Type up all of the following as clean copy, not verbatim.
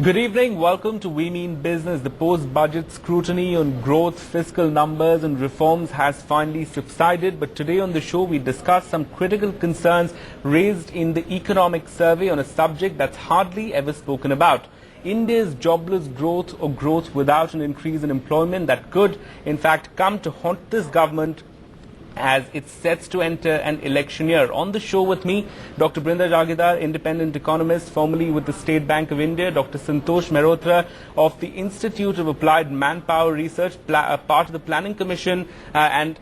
Good evening. Welcome to We Mean Business. The post-budget scrutiny on growth, fiscal numbers and reforms has finally subsided. But today on the show, we discuss some critical concerns raised in the economic survey on a subject that's hardly ever spoken about. India's jobless growth, or growth without an increase in employment that could, in fact, come to haunt this government as it sets to enter an election year. On the show with me, Dr. Brinda Jagidar, independent economist, formerly with the State Bank of India, Dr. Santosh Mehrotra of the Institute of Applied Manpower Research, part of the Planning Commission, and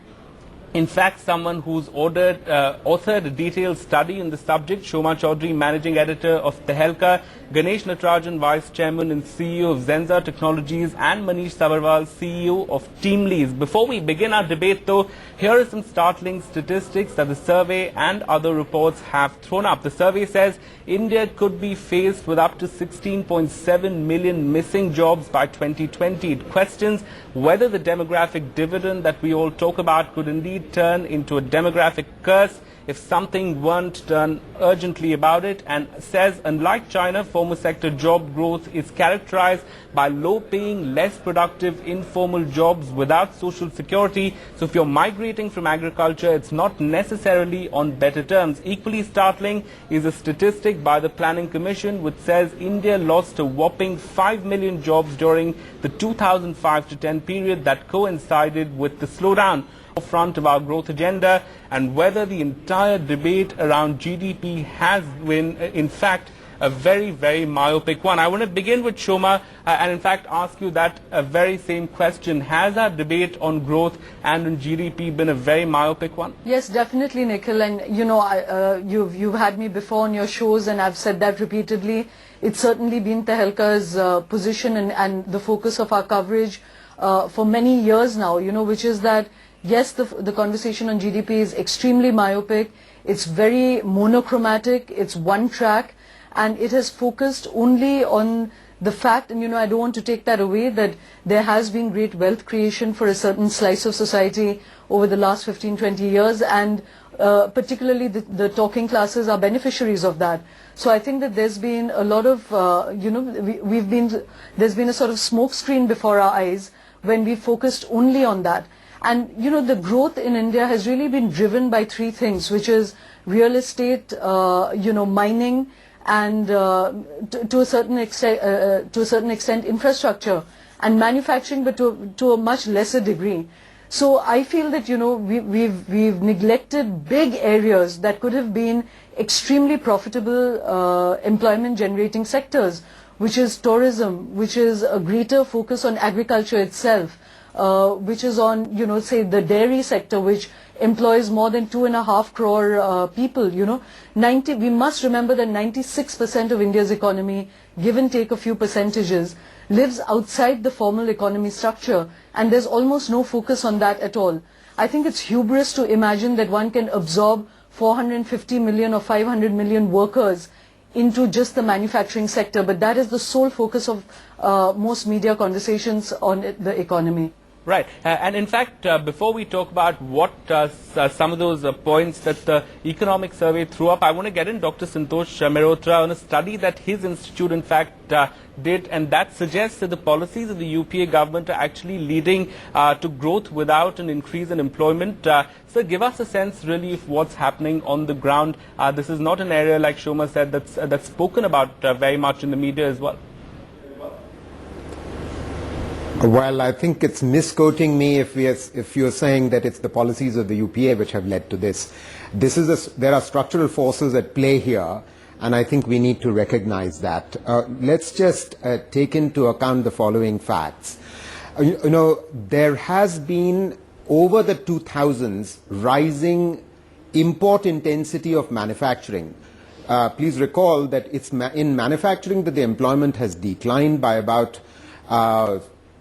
in fact, someone who's authored a detailed study on the subject, Shoma Chaudhary, Managing Editor of Tehelka, Ganesh Natarajan, Vice Chairman and CEO of Zenza Technologies, and Manish Sabharwal, CEO of TeamLease. Before we begin our debate, though, here are some startling statistics that the survey and other reports have thrown up. The survey says India could be faced with up to 16.7 million missing jobs by 2020. It questions whether the demographic dividend that we all talk about could indeed turn into a demographic curse if something weren't done urgently about it, and says, unlike China, formal sector job growth is characterized by low-paying, less productive, informal jobs without social security. So if you're migrating from agriculture, it's not necessarily on better terms. Equally startling is a statistic by the Planning Commission, which says India lost a whopping 5 million jobs during the 2005 to 10 period that coincided with the slowdown front of our growth agenda, and whether the entire debate around GDP has been, in fact, a very, very myopic one. I want to begin with Shoma and in fact ask you that very same question. Has our debate on growth and on GDP been a very myopic one? Yes, definitely, Nikhil. And you know, you've had me before on your shows, and I've said that repeatedly. It's certainly been Tehelka's position and the focus of our coverage for many years now. You know, which is that yes, the conversation on GDP is extremely myopic. It's very monochromatic. It's one track. And it has focused only on the fact, and you know, I don't want to take that away, that there has been great wealth creation for a certain slice of society over the last 15, 20 years. And particularly the talking classes are beneficiaries of that. So I think that there's been a lot of, you know, there's been a sort of smoke screen before our eyes when we focused only on that. And, you know, the growth in India has really been driven by three things, which is real estate, you know, mining, and to a certain extent infrastructure and manufacturing, but to a much lesser degree. So I feel that, you know, we've neglected big areas that could have been extremely profitable employment generating sectors, which is tourism, which is a greater focus on agriculture itself, which is on, you know, say the dairy sector, which employs more than 2.5 crore people. You know, we must remember that 96% of India's economy, give and take a few percentages, lives outside the formal economy structure, and there's almost no focus on that at all. I think it's hubris to imagine that one can absorb 450 million or 500 million workers into just the manufacturing sector, but that is the sole focus of most media conversations on the economy. Right. And in fact, before we talk about what some of those points that the economic survey threw up, I want to get in Dr. Santosh Mehrotra on a study that his institute, in fact, did, and that suggests that the policies of the UPA government are actually leading to growth without an increase in employment. So give us a sense really of what's happening on the ground. This is not an area, like Shoma said, that's spoken about very much in the media as well. Well, I think it's misquoting me if you're saying that it's the policies of the UPA which have led to this. There are structural forces at play here, and I think we need to recognize that. Let's just take into account the following facts. You know, there has been over the 2000s rising import intensity of manufacturing. Please recall that it's in manufacturing that the employment has declined by about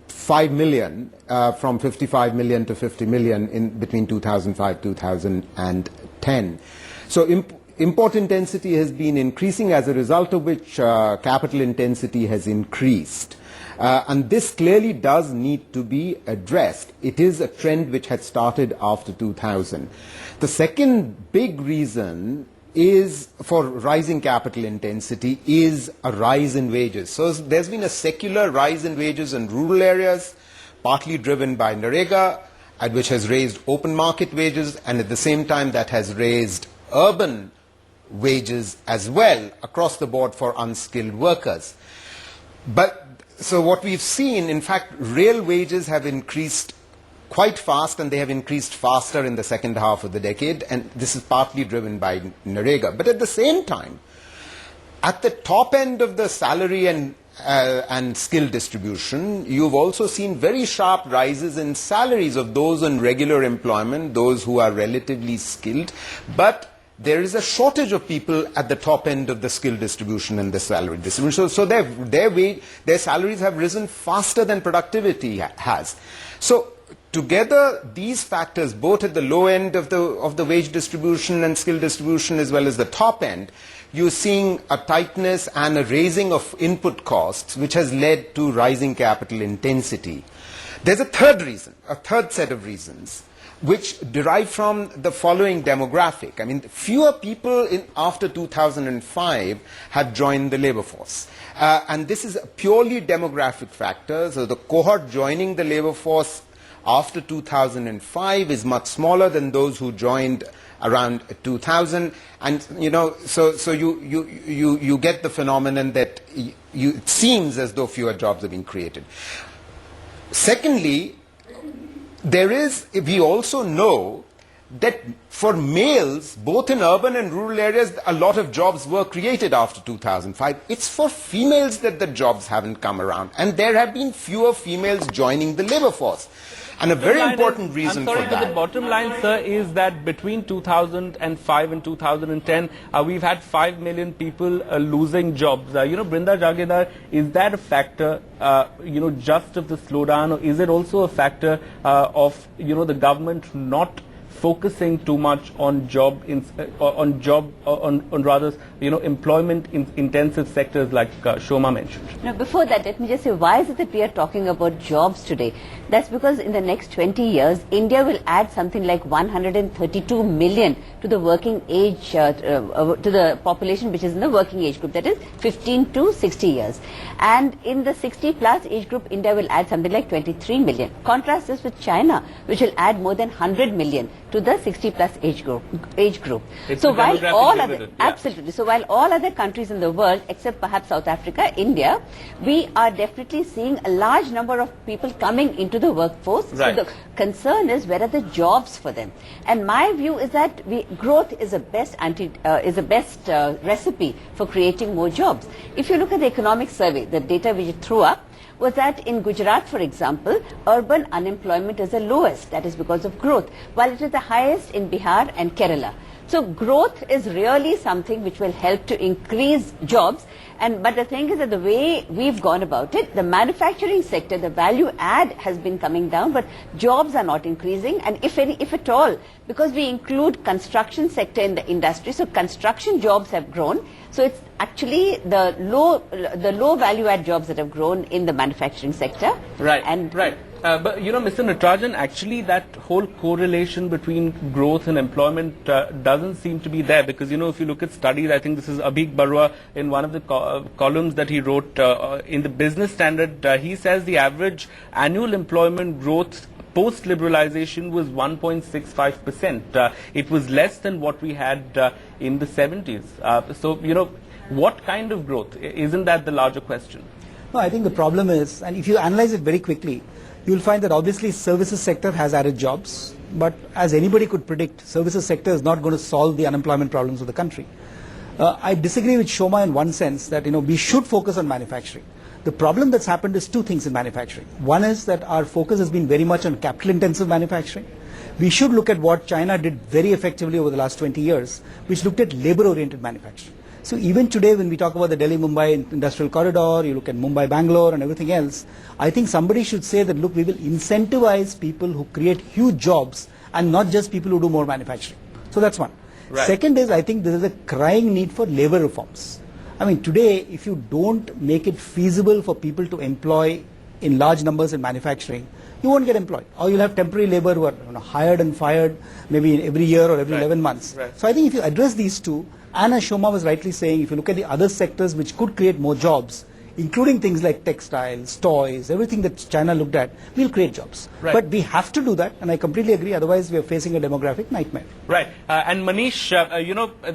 5 million, from 55 million to 50 million in between 2005 2010. So import intensity has been increasing, as a result of which capital intensity has increased. And this clearly does need to be addressed. It is a trend which had started after 2000. The second big reason is, for rising capital intensity, is a rise in wages. So there's been a secular rise in wages in rural areas, partly driven by Narega, which has raised open market wages, and at the same time that has raised urban wages as well across the board for unskilled workers. But so what we've seen, in fact, real wages have increased quite fast, and they have increased faster in the second half of the decade, and this is partly driven by Narega. But at the same time, at the top end of the salary and skill distribution, you've also seen very sharp rises in salaries of those on regular employment, those who are relatively skilled, but there is a shortage of people at the top end of the skill distribution and the salary distribution. So their salaries have risen faster than productivity has. So together, these factors, both at the low end of the wage distribution and skill distribution as well as the top end, you're seeing a tightness and a raising of input costs, which has led to rising capital intensity. There's a third reason, a third set of reasons, which derive from the following demographic. I mean, fewer people after 2005 have joined the labor force. And this is a purely demographic factor. So the cohort joining the labor force after 2005 is much smaller than those who joined around 2000, and so you get the phenomenon that it seems as though fewer jobs are being created. Secondly, we also know that for males, both in urban and rural areas, a lot of jobs were created after 2005. It's for females that the jobs haven't come around, and there have been fewer females joining the labor force. And a very important reason for that. But the bottom line, sir, is that between 2005 and 2010, we've had 5 million people losing jobs. Brinda Jagedar, is that a factor, just of the slowdown, or is it also a factor of, the government not focusing too much on employment intensive sectors like Shoma mentioned? Now, before that, let me just say, why is it that we are talking about jobs today? That's because in the next 20 years, India will add something like 132 million to the working age, to the population which is in the working age group, that is 15 to 60 years. And in the 60 plus age group, India will add something like 23 million. Contrast this with China, which will add more than 100 million to the 60 plus age group. So while all other, absolutely, so while all other countries in the world, except perhaps South Africa, India, we are definitely seeing a large number of people coming into the workforce. Right. So the concern is, where are the jobs for them? And my view is that growth is the best recipe for creating more jobs. If you look at the economic survey, the data which it threw up was that in Gujarat, for example, urban unemployment is the lowest. That is because of growth, while it is the highest in Bihar and Kerala. So growth is really something which will help to increase jobs. But the thing is that the way we've gone about it, the manufacturing sector, the value add has been coming down, but jobs are not increasing. And if at all, because we include construction sector in the industry, so construction jobs have grown. So it's actually the low value add jobs that have grown in the manufacturing sector. Right. And right. But Mr. Natarajan, actually that whole correlation between growth and employment doesn't seem to be there, because if you look at studies, I think this is Abhik Barua in one of the columns that he wrote in the Business Standard, he says the average annual employment growth post-liberalization was 1.65%. It was less than what we had in the 70s. So, what kind of growth? Isn't that the larger question? No, I think the problem is, and if you analyze it very quickly, you will find that obviously services sector has added jobs, but as anybody could predict, services sector is not going to solve the unemployment problems of the country. I disagree with Shoma in one sense that we should focus on manufacturing. The problem that's happened is two things in manufacturing. One is that our focus has been very much on capital intensive manufacturing. We should look at what China did very effectively over the last 20 years, which looked at labor oriented manufacturing. So even today when we talk about the Delhi-Mumbai industrial corridor, you look at Mumbai-Bangalore and everything else, I think somebody should say that, look, we will incentivize people who create huge jobs and not just people who do more manufacturing. So that's one. Right. Second is, I think there is a crying need for labor reforms. I mean, today, if you don't make it feasible for people to employ in large numbers in manufacturing, you won't get employed. Or you'll have temporary labor who are hired and fired maybe every year or every 11 months. Right. So I think if you address these two, And as Shoma was rightly saying, if you look at the other sectors which could create more jobs, including things like textiles, toys, everything that China looked at, will create jobs. Right. But we have to do that, and I completely agree, otherwise we are facing a demographic nightmare. Right. And Manish,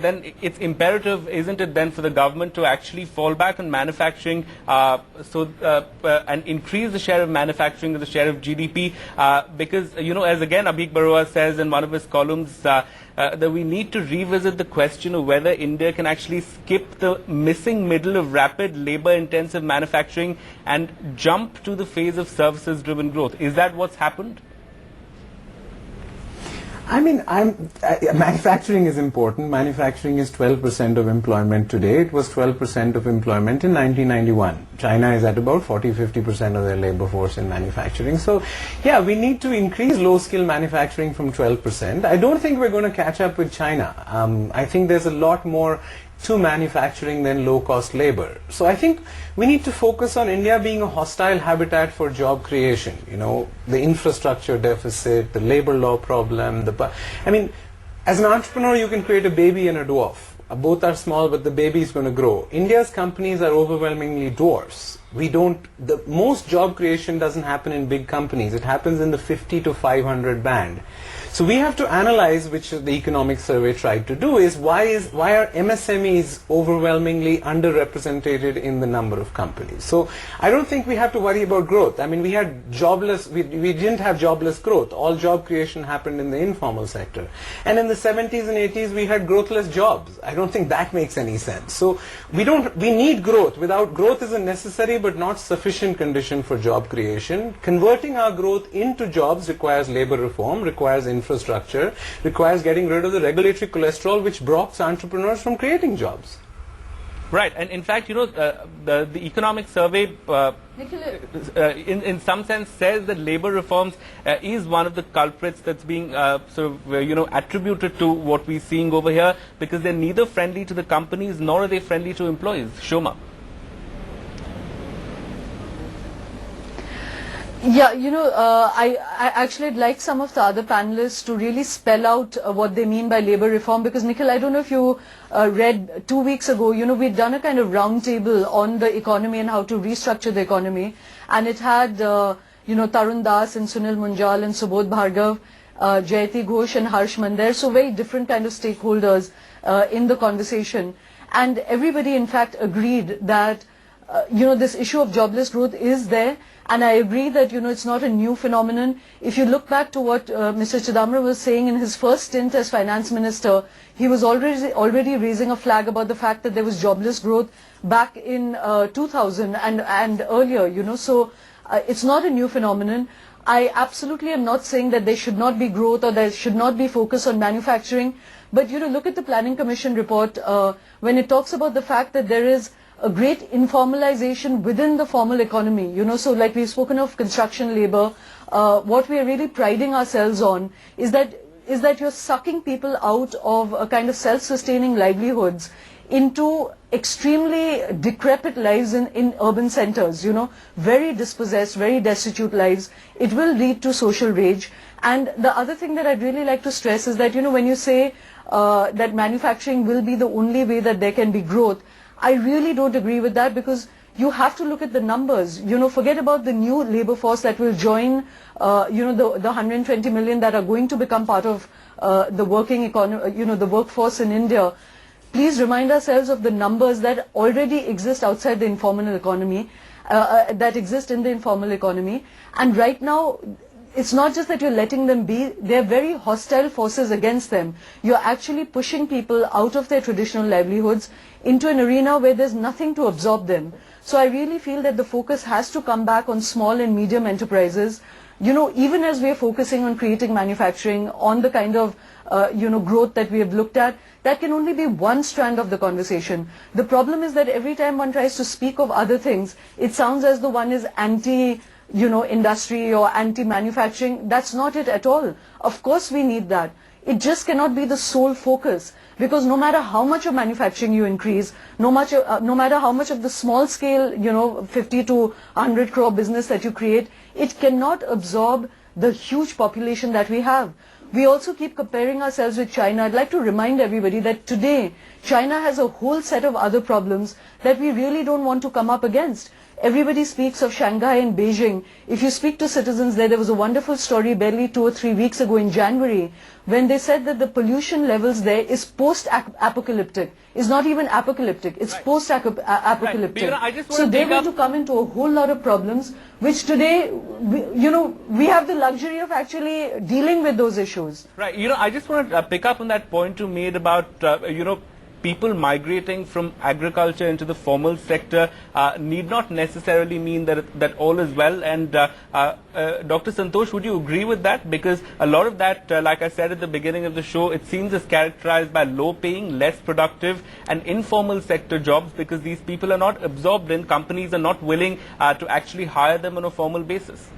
then it's imperative, isn't it, then for the government to actually fall back on manufacturing and increase the share of manufacturing as the share of GDP? Because, as again Abhik Barua says in one of his columns, that we need to revisit the question of whether India can actually skip the missing middle of rapid labor-intensive manufacturing and jump to the phase of services-driven growth. Is that what's happened? I mean, manufacturing is important. Manufacturing is 12% of employment today. It was 12% of employment in 1991. China is at about 40-50% of their labor force in manufacturing. So, yeah, we need to increase low-skill manufacturing from 12%. I don't think we're going to catch up with China. I think there's a lot more to manufacturing than low-cost labor. So I think we need to focus on India being a hostile habitat for job creation. The infrastructure deficit, the labor law problem. I mean, as an entrepreneur, you can create a baby and a dwarf. Both are small, but the baby is going to grow. India's companies are overwhelmingly dwarfs. The most job creation doesn't happen in big companies. It happens in the 50 to 500 band. So we have to analyze, which the economic survey tried to do, is why are MSMEs overwhelmingly underrepresented in the number of companies? So I don't think we have to worry about growth. I mean, we had jobless, we didn't have jobless growth. All job creation happened in the informal sector. And in the 70s and 80s, we had growthless jobs. I don't think that makes any sense. So we need growth. Growth is a necessary but not sufficient condition for job creation. Converting our growth into jobs requires labor reform, requires infrastructure, requires getting rid of the regulatory cholesterol which blocks entrepreneurs from creating jobs. Right, and in fact, the economic survey, in some sense, says that labor reforms is one of the culprits that's being attributed to what we're seeing over here, because they're neither friendly to the companies nor are they friendly to employees. Shoma. Yeah, I actually like some of the other panelists to really spell out what they mean by labor reform, because Nikhil, I don't know if you read 2 weeks ago, we'd done a kind of roundtable on the economy and how to restructure the economy, and it had, Tarun Das and Sunil Munjal and Subodh Bhargav, Jayati Ghosh and Harsh Mander, so very different kind of stakeholders in the conversation, and everybody in fact agreed that this issue of jobless growth is there. And I agree that, it's not a new phenomenon. If you look back to what Mr. Chidambaram was saying in his first stint as finance minister, he was already raising a flag about the fact that there was jobless growth back in 2000 and earlier, so it's not a new phenomenon. I absolutely am not saying that there should not be growth or there should not be focus on manufacturing. But, look at the Planning Commission report when it talks about the fact that there is a great informalization within the formal economy, so like we've spoken of construction labor, what we are really priding ourselves on is that you're sucking people out of a kind of self-sustaining livelihoods into extremely decrepit lives in urban centers, very dispossessed, very destitute lives. It will lead to social rage. And the other thing that I'd really like to stress is that, when you say that manufacturing will be the only way that there can be growth, I really don't agree with that, because you have to look at the numbers. Forget about the new labor force that will join, the 120 million that are going to become part of the working economy, the workforce in India. Please remind ourselves of the numbers that already exist outside the informal economy, that exist in the informal economy. And right now, it's not just that you're letting them be, they're very hostile forces against them. You're actually pushing people out of their traditional livelihoods into an arena where there's nothing to absorb them. So I really feel that the focus has to come back on small and medium enterprises. Even as we're focusing on creating manufacturing, on the kind of, growth that we have looked at, that can only be one strand of the conversation. The problem is that every time one tries to speak of other things, it sounds as though one is industry or anti-manufacturing. That's not it at all. Of course we need that. It just cannot be the sole focus, because no matter how much of manufacturing you increase, no matter how much of the small scale, 50 to 100 crore business that you create, it cannot absorb the huge population that we have. we also keep comparing ourselves with China. I'd like to remind everybody that today China has a whole set of other problems that we really don't want to come up against. Everybody speaks of Shanghai and Beijing. If you speak to citizens there was a wonderful story barely 2 or 3 weeks ago in January when they said that the pollution levels there is post-apocalyptic. It's not even apocalyptic, it's post-apocalyptic. Right. So they're going to come into a whole lot of problems which today, we have the luxury of actually dealing with those issues. Right. I just want to pick up on that point you made about, people migrating from agriculture into the formal sector need not necessarily mean that all is well. And Dr. Santosh, would you agree with that? Because a lot of that, like I said at the beginning of the show, it seems is characterized by low paying, less productive and informal sector jobs because these people are not absorbed in, companies are not willing to actually hire them on a formal basis.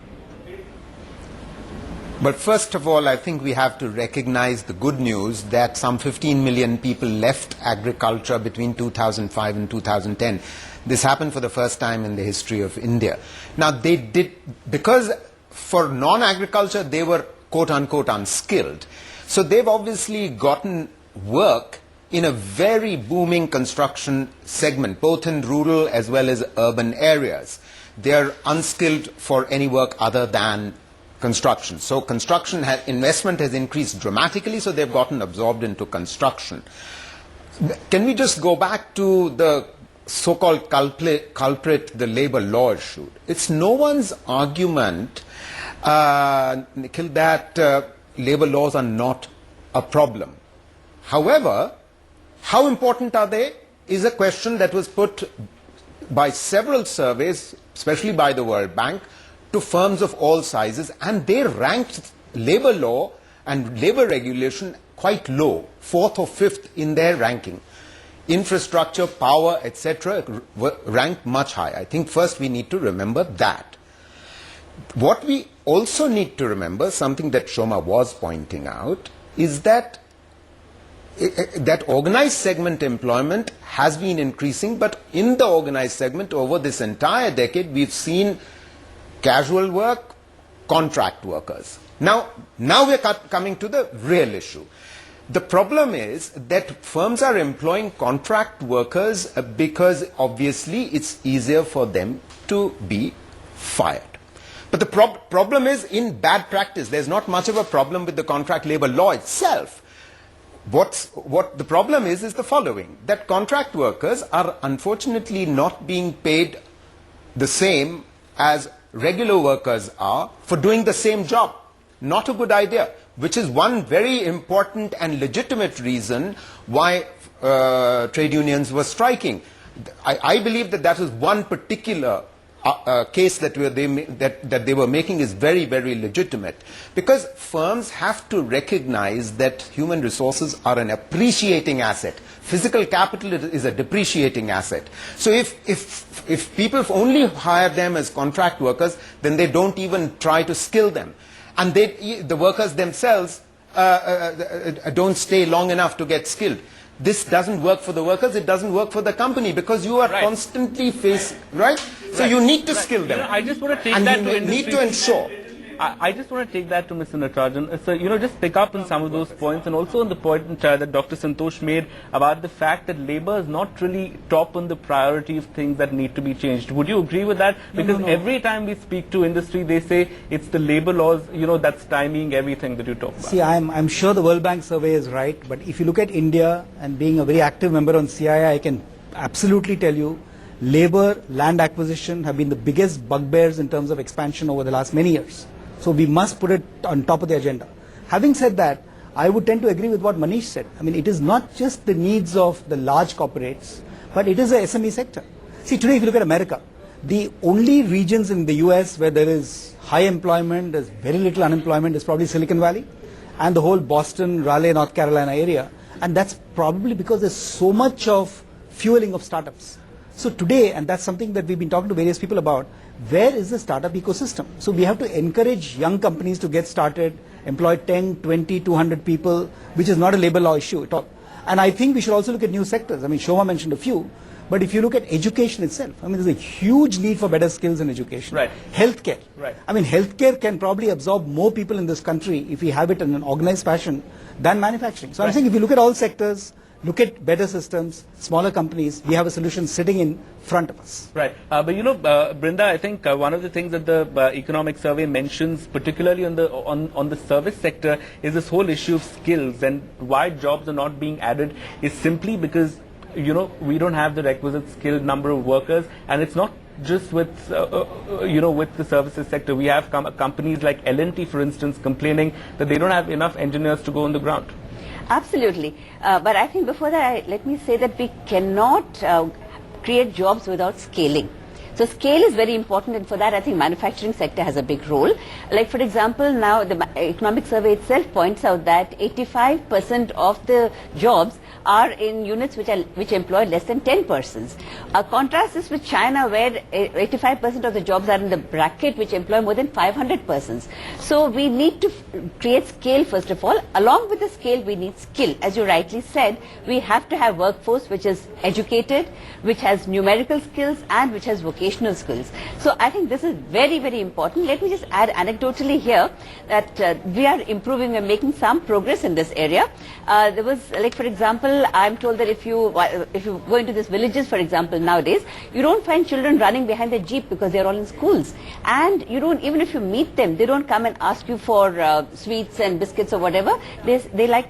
But first of all, I think we have to recognize the good news that some 15 million people left agriculture between 2005 and 2010. This happened for the first time in the history of India. Now, they did, because for non-agriculture, they were quote-unquote unskilled. So they've obviously gotten work in a very booming construction segment, both in rural as well as urban areas. They are unskilled for any work other than construction. So construction investment has increased dramatically, so they've gotten absorbed into construction. Can we just go back to the so-called culprit, the labor law issue? It's no one's argument, Nikhil, that labor laws are not a problem. However, how important are they is a question that was put by several surveys, especially by the World Bank, to firms of all sizes, and they ranked labor law and labor regulation quite low, 4th or 5th in their ranking. Infrastructure, power, etc. ranked much higher. I think first we need to remember that. What we also need to remember, something that Shoma was pointing out, is that organized segment employment has been increasing, but in the organized segment over this entire decade we've seen casual work, contract workers. Now we're coming to the real issue. The problem is that firms are employing contract workers because obviously it's easier for them to be fired. But the problem is in bad practice. There's not much of a problem with the contract labor law itself. What the problem is the following, that contract workers are unfortunately not being paid the same as regular workers are for doing the same job. Not a good idea, which is one very important and legitimate reason why trade unions were striking. I believe that is one particular case that they were making is very, very legitimate, because firms have to recognize that human resources are an appreciating asset. Physical capital is a depreciating asset. So if people only hire them as contract workers, then they don't even try to skill them, and the workers themselves don't stay long enough to get skilled. This doesn't work for the workers, it doesn't work for the company, because you are constantly facing, right? So you need to skill them. I just want to take and that you to need to ensure. I just want to take that to Mr. Natarajan. So, just pick up on some of those points, and also on the point that Dr. Santosh made about the fact that labor is not really top on the priority of things that need to be changed. Would you agree with that? Because every time we speak to industry, they say it's the labor laws, that's stymieing everything that you talk about. See, I'm sure the World Bank survey is right, but if you look at India and being a very active member on CII, I can absolutely tell you labor, land acquisition have been the biggest bugbears in terms of expansion over the last many years. So we must put it on top of the agenda. Having said that, I would tend to agree with what Manish said. I mean, it is not just the needs of the large corporates, but it is a SME sector. See, today if you look at America, the only regions in the US where there is high employment, there's very little unemployment, is probably Silicon Valley and the whole Boston, Raleigh, North Carolina area. And that's probably because there's so much of fueling of startups. So today, and that's something that we've been talking to various people about, where is the startup ecosystem? So we have to encourage young companies to get started, employ 10, 20, 200 people, which is not a labor law issue at all. And I think we should also look at new sectors. I mean, Shoma mentioned a few, But if you look at education itself, I mean, there's a huge need for better skills in education. Right. Healthcare. Right. I mean, healthcare can probably absorb more people in this country if we have it in an organized fashion than manufacturing. So I'm saying if you look at all sectors, look at better systems, smaller companies, we have a solution sitting in front of us. Right. But you know, Brinda, I think one of the things that the economic survey mentions, particularly on the service sector, is this whole issue of skills, and why jobs are not being added is simply because, you know, we don't have the requisite skilled number of workers, and it's not just with you know, with the services sector. We have companies like L&T, for instance, complaining that they don't have enough engineers to go on the ground. Absolutely. But I think before that, let me say that we cannot create jobs without scaling. So scale is very important, and for that I think manufacturing sector has a big role. Like for example, now the economic survey itself points out that 85% of the jobs are in units which employ less than 10 persons. Contrast this with China, where 85% of the jobs are in the bracket which employ more than 500 persons. So we need to create scale first of all. Along with the scale, we need skill. As you rightly said, we have to have workforce which is educated, which has numerical skills, and which has vocational skills. So I think this is very, very important. Let me just add anecdotally here that we are improving, we are making some progress in this area. There was, like for example, I'm told that if you go into these villages, for example, nowadays, you don't find children running behind the jeep because they're all in schools. And you don't, even if you meet them, they don't come and ask you for sweets and biscuits or whatever. They like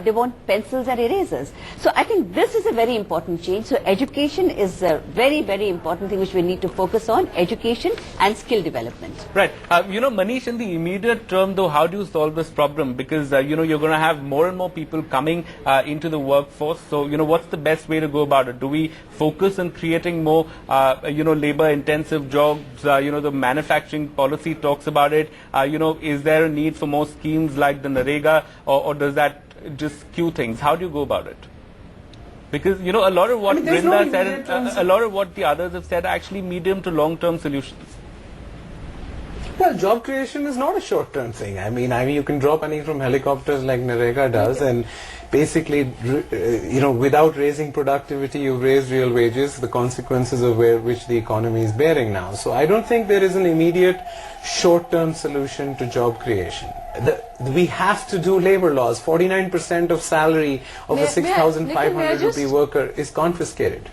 they want pencils and erasers. So I think this is a very important change. So education is a very, very important thing which we need to focus on, education and skill development. Right. You know, Manish, in the immediate term though, how do you solve this problem? Because, you know, you're going to have more and more people coming into the workforce. So, you know, what's the best way to go about it? Do we focus on creating more, you know, labor intensive jobs? You know, the manufacturing policy talks about it. You know, is there a need for more schemes like the Narega, or does that just skew things? How do you go about it? Because, you know, a lot of what Brinda said, a lot of what the others have said are actually medium to long-term solutions. Well, job creation is not a short-term thing. I mean, you can drop money from helicopters like Narega does, and basically, you know, without raising productivity, you've raised real wages, the consequences of which the economy is bearing now. So I don't think there is an immediate short-term solution to job creation. We have to do labor laws. 49% of salary of a 6,500 rupee worker is confiscated.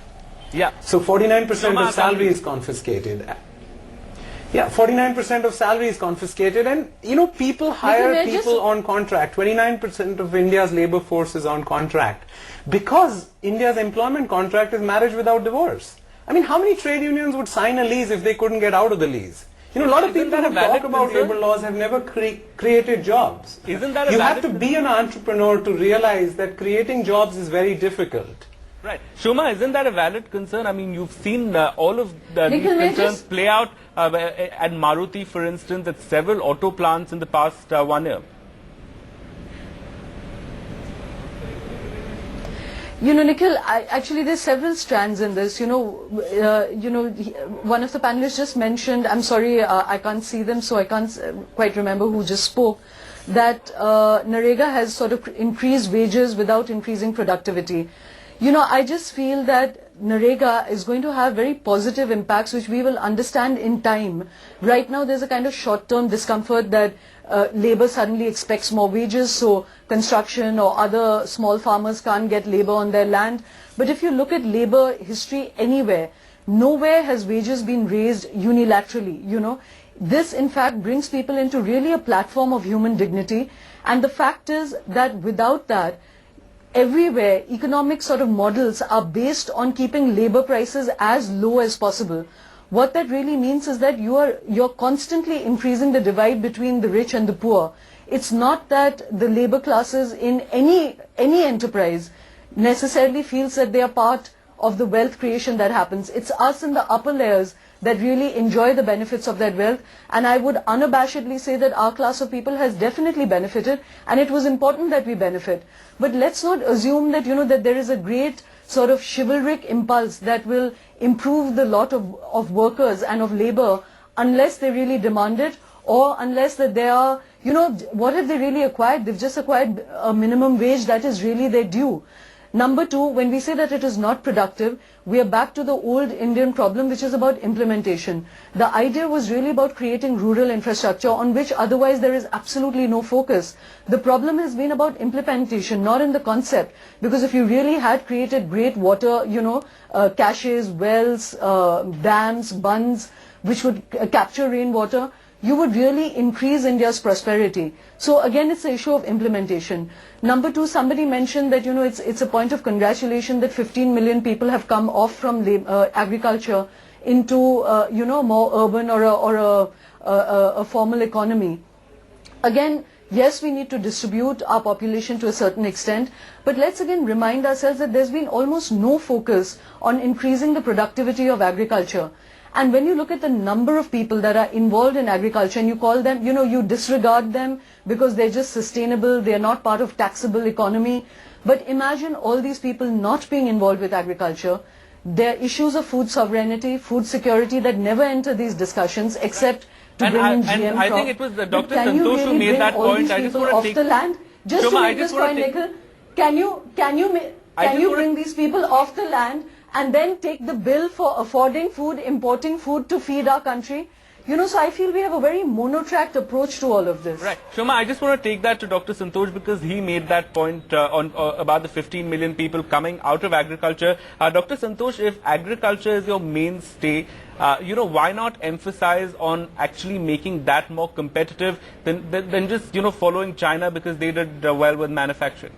Yeah. So 49% of salary is confiscated. Yeah, 49% of salary is confiscated, and you know, people hire people on contract. 29% of India's labor force is on contract, because India's employment contract is marriage without divorce. I mean, how many trade unions would sign a lease if they couldn't get out of the lease? You know, a lot of people who talk about labor laws have never created jobs. Isn't that a You have to be an entrepreneur to realize that creating jobs is very difficult. Right. Shoma, isn't that a valid concern? I mean, you've seen all of these concerns play out at Maruti, for instance, at several auto plants in the past 1 year. You know, Nikhil, actually there's several strands in this. You know, one of the panelists just mentioned, I'm sorry, I can't see them, so I can't quite remember who just spoke, that Narega has sort of increased wages without increasing productivity. You know, I just feel that Narega is going to have very positive impacts which we will understand in time. Right now there's a kind of short-term discomfort that labor suddenly expects more wages, so construction or other small farmers can't get labor on their land. But if you look at labor history anywhere, nowhere has wages been raised unilaterally, you know. This in fact brings people into really a platform of human dignity, and the fact is that without that, everywhere economic sort of models are based on keeping labor prices as low as possible. What that really means is that you're constantly increasing the divide between the rich and the poor. It's not that the labor classes in any enterprise necessarily feels that they are part of the wealth creation that happens. It's us in the upper layers that really enjoy the benefits of that wealth, and I would unabashedly say that our class of people has definitely benefited, and it was important that we benefit. But let's not assume that, you know, that there is a great sort of chivalric impulse that will improve the lot of workers and of labor unless they really demand it, or unless that they are, you know, what have they really acquired? They've just acquired a minimum wage that is really their due. Number two, when we say that it is not productive, we are back to the old Indian problem, which is about implementation. The idea was really about creating rural infrastructure on which otherwise there is absolutely no focus. The problem has been about implementation, not in the concept. Because if you really had created great water, caches, wells, dams, bunds, which would capture rainwater, you would really increase India's prosperity. So again, it's the issue of implementation. Number two, somebody mentioned that, it's a point of congratulation that 15 million people have come off from agriculture into, more urban or a formal economy. Again, yes, we need to distribute our population to a certain extent, but let's again remind ourselves that there's been almost no focus on increasing the productivity of agriculture. And when you look at the number of people that are involved in agriculture and you call them, you disregard them because they're just sustainable, they're not part of taxable economy. But imagine all these people not being involved with agriculture. There are issues of food sovereignty, food security that never enter these discussions except to bring in GM and I think it was Dr. Santosh who made that point. I just want to take the land. Just Shoma, to make this point, Nikhil, can you bring these people off the land and then take the bill for affording food, importing food to feed our country? So I feel we have a very mono-tracked approach to all of this. Right. Shoma, I just want to take that to Dr. Santosh because he made that point about the 15 million people coming out of agriculture. Dr. Santosh, if agriculture is your mainstay, why not emphasize on actually making that more competitive than just, following China because they did well with manufacturing?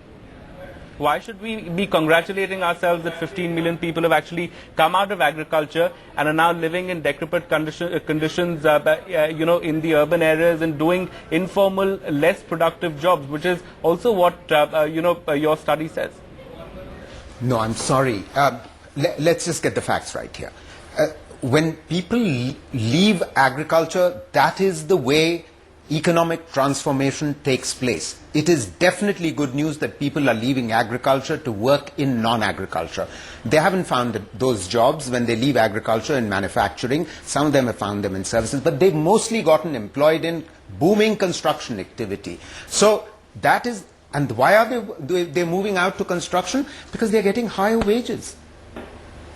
Why should we be congratulating ourselves that 15 million people have actually come out of agriculture and are now living in decrepit conditions, in the urban areas and doing informal, less productive jobs, which is also what, your study says? No, I'm sorry. Let's just get the facts right here. When people leave agriculture, that is the way economic transformation takes place. It is definitely good news that people are leaving agriculture to work in non-agriculture. They haven't found those jobs when they leave agriculture in manufacturing. Some of them have found them in services, but they've mostly gotten employed in booming construction activity. So that is, and why are they moving out to construction? Because they're getting higher wages.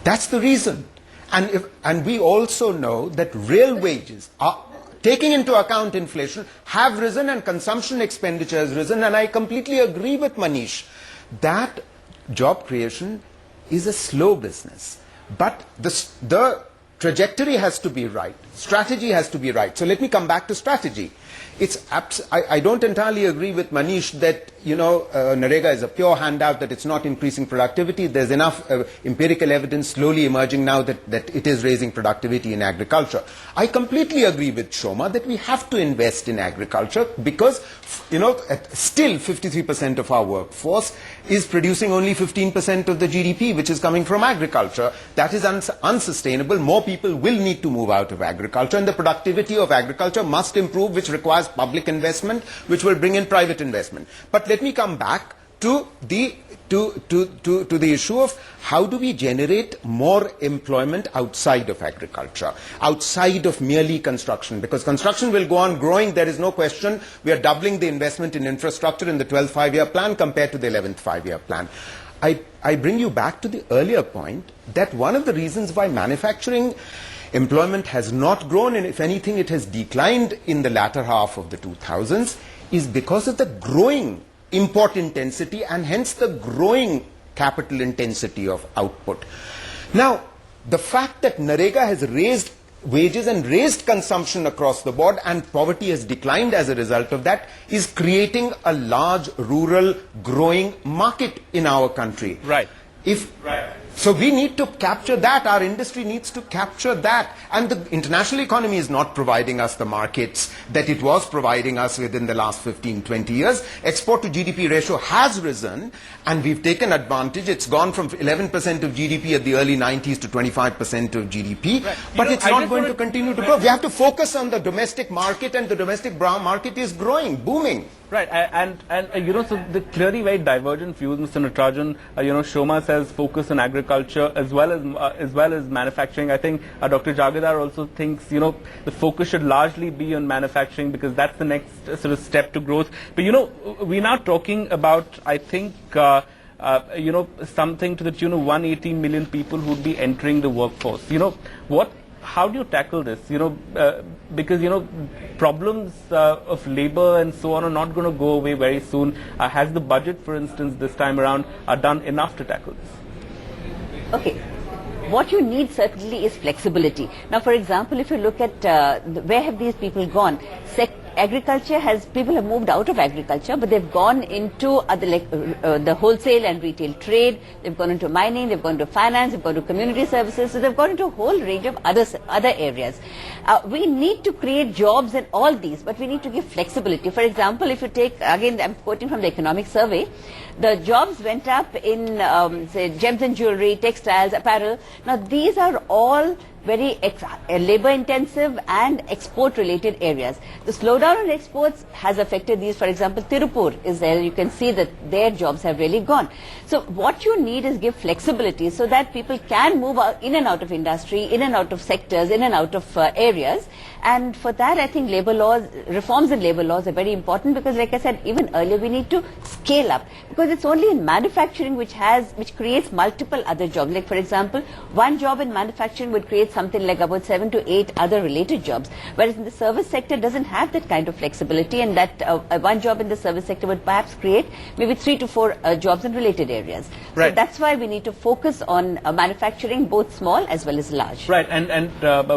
That's the reason. And we also know that real wages are, taking into account inflation, have risen and consumption expenditure has risen, and I completely agree with Manish that job creation is a slow business. But the trajectory has to be right, strategy has to be right. So let me come back to strategy. I don't entirely agree with Manish that, Narega is a pure handout, that it's not increasing productivity. There's enough empirical evidence slowly emerging now that it is raising productivity in agriculture. I completely agree with Shoma that we have to invest in agriculture because, still 53% of our workforce is producing only 15% of the GDP, which is coming from agriculture. That is unsustainable. More people will need to move out of agriculture, and the productivity of agriculture must improve, which requires public investment, which will bring in private investment. But let me come back to the issue of how do we generate more employment outside of agriculture, outside of merely construction, because construction will go on growing, there is no question. We are doubling the investment in infrastructure in the 12th five-year plan compared to the 11th five-year plan. I bring you back to the earlier point that one of the reasons why manufacturing employment has not grown, and if anything it has declined in the latter half of the 2000s, is because of the growing import intensity and hence the growing capital intensity of output. Now, the fact that Narega has raised wages and raised consumption across the board and poverty has declined as a result of that is creating a large rural growing market in our country. Right. So we need to capture that, our industry needs to capture that, and the international economy is not providing us the markets that it was providing us within the last 15-20 years. Export to GDP ratio has risen and we've taken advantage. It's gone from 11% of GDP at the early 90s to 25% of GDP, but it's not going to continue to grow. We have to focus on the domestic market, and the domestic market is growing, booming. Right, and so the clearly very divergent views, Mr. Natarajan. Shoma says focus on agriculture as well as manufacturing. I think Dr. Jagadar also thinks, the focus should largely be on manufacturing because that's the next sort of step to growth. But we're now talking about, I think, something to the tune of 180 million people who would be entering the workforce. How do you tackle this? Because problems of labor and so on are not going to go away very soon. Has the budget, for instance, this time around, done enough to tackle this? Okay. What you need certainly is flexibility. Now, for example, if you look at where have these people gone? People have moved out of agriculture, but they've gone into other the wholesale and retail trade. They've gone into mining, they've gone to finance, they've gone to community services. So they've gone into a whole range of other areas. We need to create jobs in all these, but we need to give flexibility. For example, if you take, again, I'm quoting from the economic survey, the jobs went up in, say, gems and jewelry, textiles, apparel. Now, these are all very labor intensive and export related areas. The slowdown in exports has affected these. For example, Tirupur is there. You can see that their jobs have really gone. So what you need is give flexibility so that people can move in and out of industry, in and out of sectors, in and out of areas. And for that, I think labor laws, reforms in labor laws are very important, because like I said even earlier, we need to scale up, because it's only in manufacturing which creates multiple other jobs. Like, for example, one job in manufacturing would create something like about 7 to 8 other related jobs, whereas in the service sector doesn't have that kind of flexibility, and that one job in the service sector would perhaps create maybe 3 to 4 jobs in related areas. Right. So that's why we need to focus on manufacturing, both small as well as large. Right, and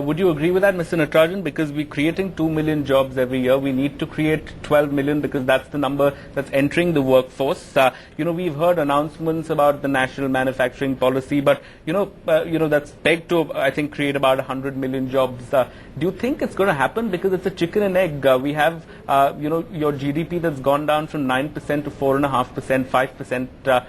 would you agree with that, Mr. Natarajan? Because we're creating 2 million jobs every year, we need to create 12 million, because that's the number that's entering the workforce. We've heard announcements about the national manufacturing policy, but that's pegged to, I think, create about 100 million jobs. Do you think it's going to happen? Because it's a chicken and egg. We have, your GDP that's gone down from 9% to 4.5%, 5%.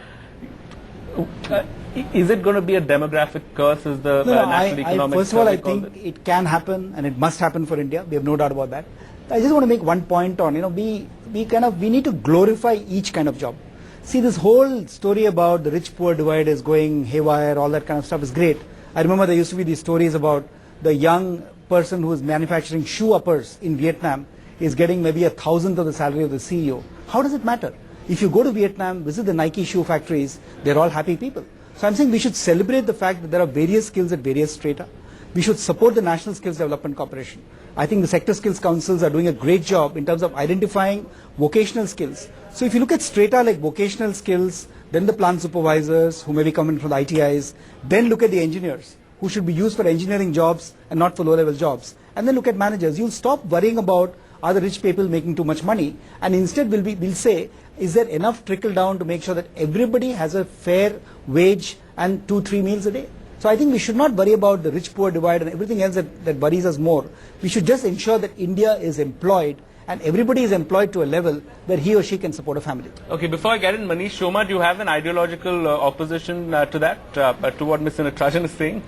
Is it going to be a demographic curse, as the National Economic First of all, I Survey calls think it can happen, and it must happen for India. We have no doubt about that. I just want to make one point on, we need to glorify each kind of job. See, this whole story about the rich-poor divide is going haywire, all that kind of stuff is great. I remember there used to be these stories about the young person who is manufacturing shoe uppers in Vietnam is getting maybe 1,000th of the salary of the CEO. How does it matter? If you go to Vietnam, visit the Nike shoe factories, they're all happy people. So I'm saying we should celebrate the fact that there are various skills at various strata. We should support the National Skills Development Corporation. I think the sector skills councils are doing a great job in terms of identifying vocational skills. So if you look at strata like vocational skills, then the plant supervisors who may be coming from the ITIs, then look at the engineers who should be used for engineering jobs and not for low-level jobs, and then look at managers. You'll stop worrying about are the rich people making too much money, and instead we'll say, is there enough trickle down to make sure that everybody has a fair wage and 2-3 meals a day? So I think we should not worry about the rich-poor divide and everything else that worries us more. We should just ensure that India is employed and everybody is employed to a level where he or she can support a family. Okay, before I get in, Manish, Shoma, do you have an ideological opposition to that, to what Mr. Natarajan is saying?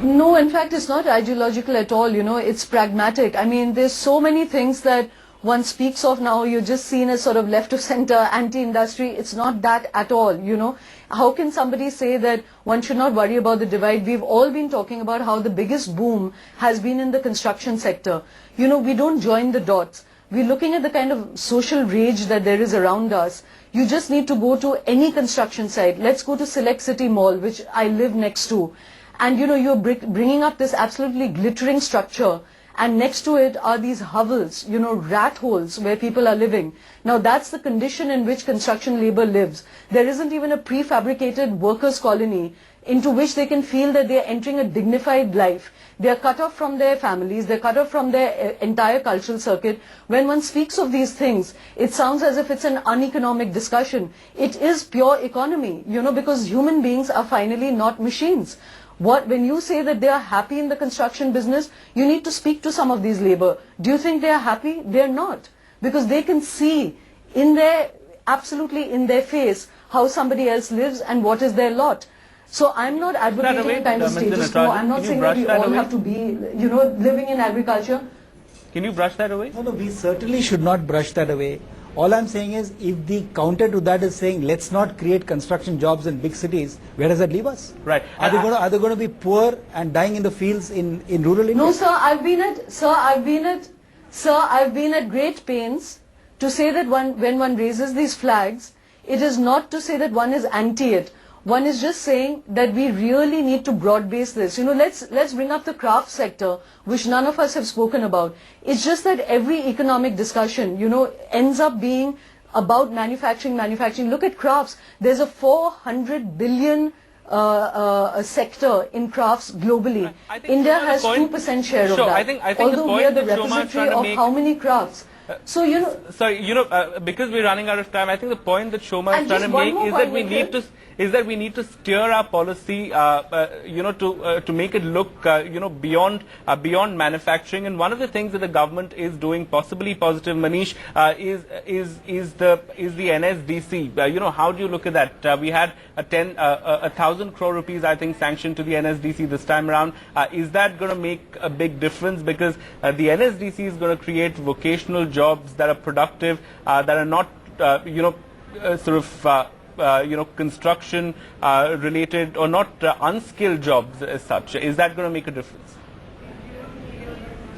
No, in fact, it's not ideological at all, it's pragmatic. I mean, there's so many things that one speaks of now, you're just seen as sort of left of center, anti-industry. It's not that at all, How can somebody say that one should not worry about the divide? We've all been talking about how the biggest boom has been in the construction sector. We don't join the dots. We're looking at the kind of social rage that there is around us. You just need to go to any construction site. Let's go to Select City Mall, which I live next to. And you're bringing up this absolutely glittering structure, and next to it are these hovels, rat holes where people are living. Now that's the condition in which construction labor lives. There isn't even a prefabricated workers' colony into which they can feel that they are entering a dignified life. They are cut off from their families, they're cut off from their entire cultural circuit. When one speaks of these things, it sounds as if it's an uneconomic discussion. It is pure economy, because human beings are finally not machines. When you say that they are happy in the construction business, you need to speak to some of these labor. Do you think they are happy? They are not. Because they can see absolutely in their face how somebody else lives and what is their lot. So I'm not advocating a kind of status quo. I'm not saying that we all have to be, living in agriculture. Can you brush that away? No, we certainly should not brush that away. All I'm saying is, if the counter to that is saying let's not create construction jobs in big cities, where does that leave us? Right. Are they going to be poor and dying in the fields in rural India? No, sir. I've been at great pains to say that when one raises these flags, it is not to say that one is anti it. One is just saying that we really need to broad base this. Let's bring up the craft sector, which none of us have spoken about. It's just that every economic discussion, ends up being about manufacturing. Look at crafts. There's a 400 billion sector in crafts globally. India has 2% share of that. I think although we are the repository of how many crafts. So because we're running out of time, I think the point that Shoma is trying to make is that we need to steer our policy, to make it look, beyond manufacturing. And one of the things that the government is doing, possibly positive, Manish, is the NSDC. How do you look at that? We had 1,000 crore rupees, I think, sanctioned to the NSDC this time around. Is that going to make a big difference? Because the NSDC is going to create vocational jobs that are productive, that are not, construction related or not unskilled jobs as such. Is that going to make a difference?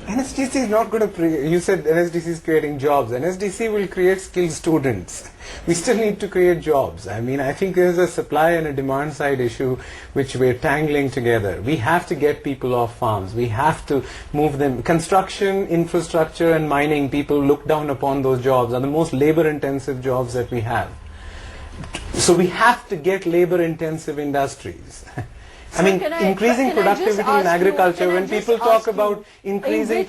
NSDC is not going to, you said NSDC is creating jobs. NSDC will create skilled students. We still need to create jobs. I mean, I think there's a supply and a demand side issue which we're tangling together. We have to get people off farms. We have to move them. Construction, infrastructure and mining, people look down upon those jobs, are the most labor intensive jobs that we have. So we have to get labor intensive industries. I mean, increasing productivity in agriculture, when people talk about increasing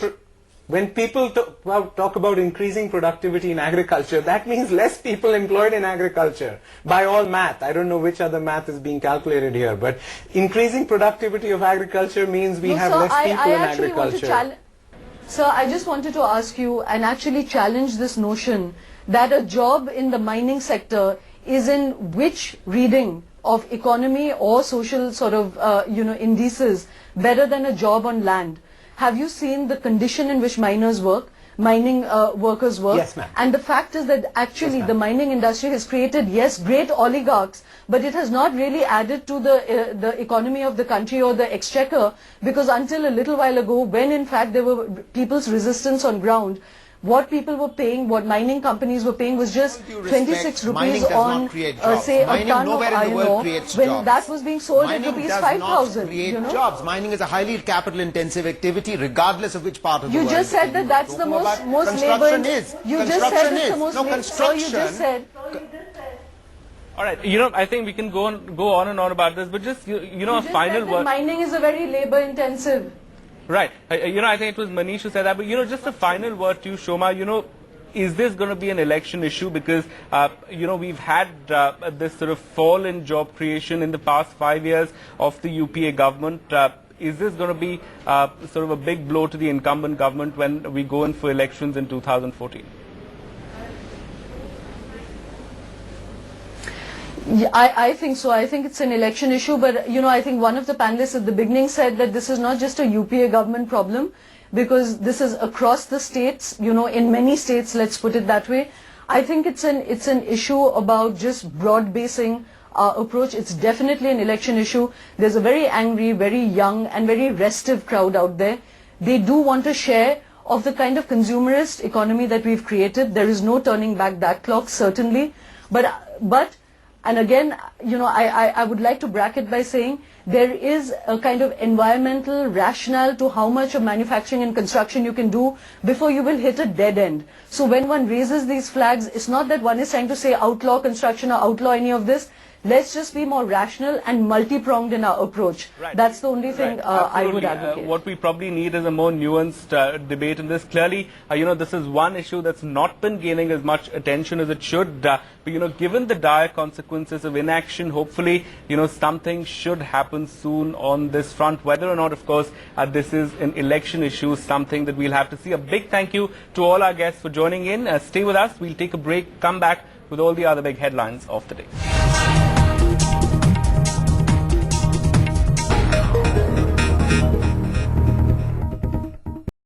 productivity in agriculture, that means less people employed in agriculture by all math. I don't know which other math is being calculated here, but increasing productivity of agriculture means we have less people in agriculture. Sir, I just wanted to ask you and actually challenge this notion that a job in the mining sector is in which reading of economy or social sort of, indices better than a job on land. Have you seen the condition in which mining workers work? Yes, ma'am. And the fact is that actually the mining industry has created, yes, great oligarchs, but it has not really added to the economy of the country or the exchequer, because until a little while ago, when in fact there were people's resistance on ground, what people were paying, what mining companies were paying was just 26 rupees on, say, a ton of iron ore, when that was being sold at rupees 5,000. Jobs. Mining is a highly capital-intensive activity, regardless of which part of the world. You just said that that's the most labor. Construction is. You just said it's the most. No, construction. So you just said. All right, I think we can go on and on about this, but just a final word. Mining is a very labor-intensive. Right. I think it was Manish who said that. But, just a final word to you, Shoma. Is this going to be an election issue? Because, we've had this sort of fall in job creation in the past 5 years of the UPA government. Is this going to be sort of a big blow to the incumbent government when we go in for elections in 2014? Yeah, I think so. I think it's an election issue, but I think one of the panelists at the beginning said that this is not just a UPA government problem, because this is across the states, in many states, let's put it that way. I think it's an issue about just broad basing our approach. It's definitely an election issue. There's a very angry, very young and very restive crowd out there. They do want a share of the kind of consumerist economy that we've created. There is no turning back that clock, certainly. But and again, I would like to bracket by saying there is a kind of environmental rationale to how much of manufacturing and construction you can do before you will hit a dead end. So when one raises these flags, it's not that one is trying to say outlaw construction or outlaw any of this. Let's just be more rational and multi-pronged in our approach. Right. That's the only thing I would advocate. What we probably need is a more nuanced debate in this. Clearly, this is one issue that's not been gaining as much attention as it should. But, given the dire consequences of inaction, hopefully, something should happen soon on this front. Whether or not, of course, this is an election issue, something that we'll have to see. A big thank you to all our guests for joining in. Stay with us. We'll take a break, come back with all the other big headlines of the day.